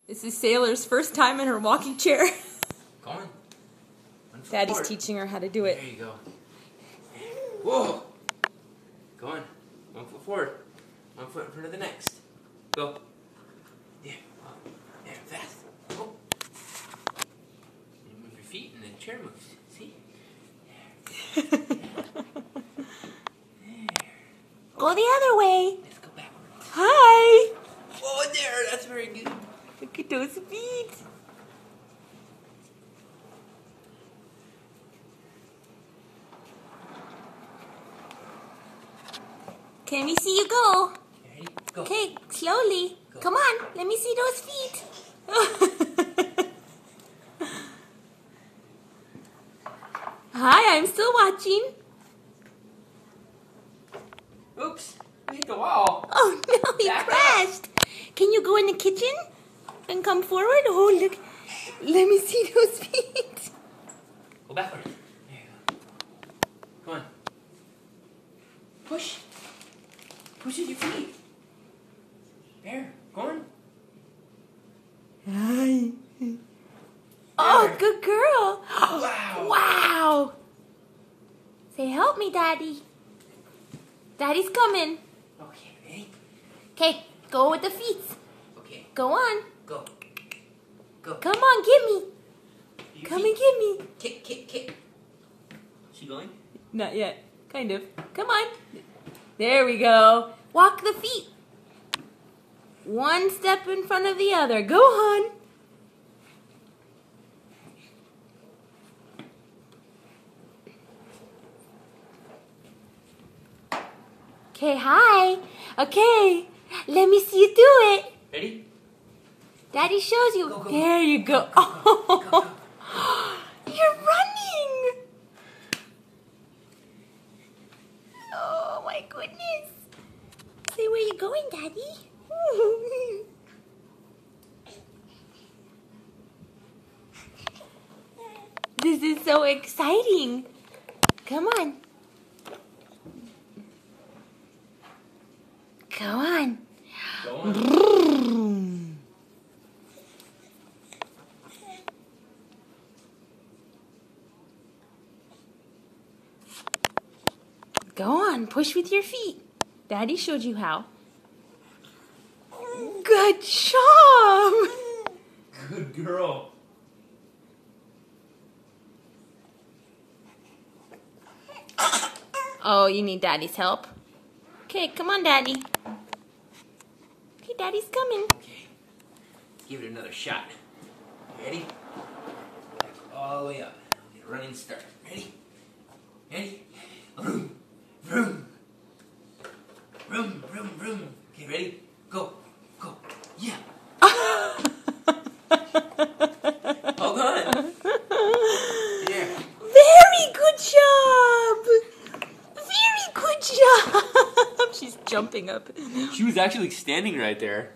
This is Sailor's first time in her walking chair. Go on. Daddy's forward. teaching her how to do it. There you go. Whoa. Go on. 1 foot forward. 1 foot in front of the next. Go. Yeah. Yeah, fast. Go. You move your feet and the chair moves. See? Go the other way. Let's go backwards. Hi. Oh, there. That's very good. Look at those feet. Can we see you go? Ready? Go. Okay, slowly. Go. Come on, let me see those feet. Hi, I'm still watching. Oops. I hit the wall. Oh no, he Back up. crashed. Can you go in the kitchen and come forward? Oh, look. Let me see those feet. Go backward. There you go. Come on. Push. Push with your feet. There. Go on. Hi. Oh, good girl. Wow. Wow. Say, help me, Daddy. Daddy's coming. Okay, ready? Okay, go with the feet. Okay. Go on. Go. Go. Come on, give me. Your Come feet. and give me. Kick, kick, kick. She going? Not yet. Kind of. Come on. There we go. Walk the feet. One step in front of the other. Go on. Okay, hi. Okay. Let me see you do it. Ready? Daddy shows you. Go, go, There you go. go, go, go, go. You're running. Oh my goodness. Say, where you going, Daddy? This is so exciting. Come on. Go on. Go on. Go on, push with your feet. Daddy showed you how. Good job! Good girl. Oh, you need Daddy's help? Okay, come on, Daddy. Okay, Daddy's coming. Okay. Give it another shot. Ready? Back all the way up. Get a running start. Ready? Ready? Vroom. Vroom. Vroom, vroom, vroom. Okay, ready? Go. Go. Yeah. Hold on. There. Very good job! Very good job! She's jumping up. She was actually standing right there.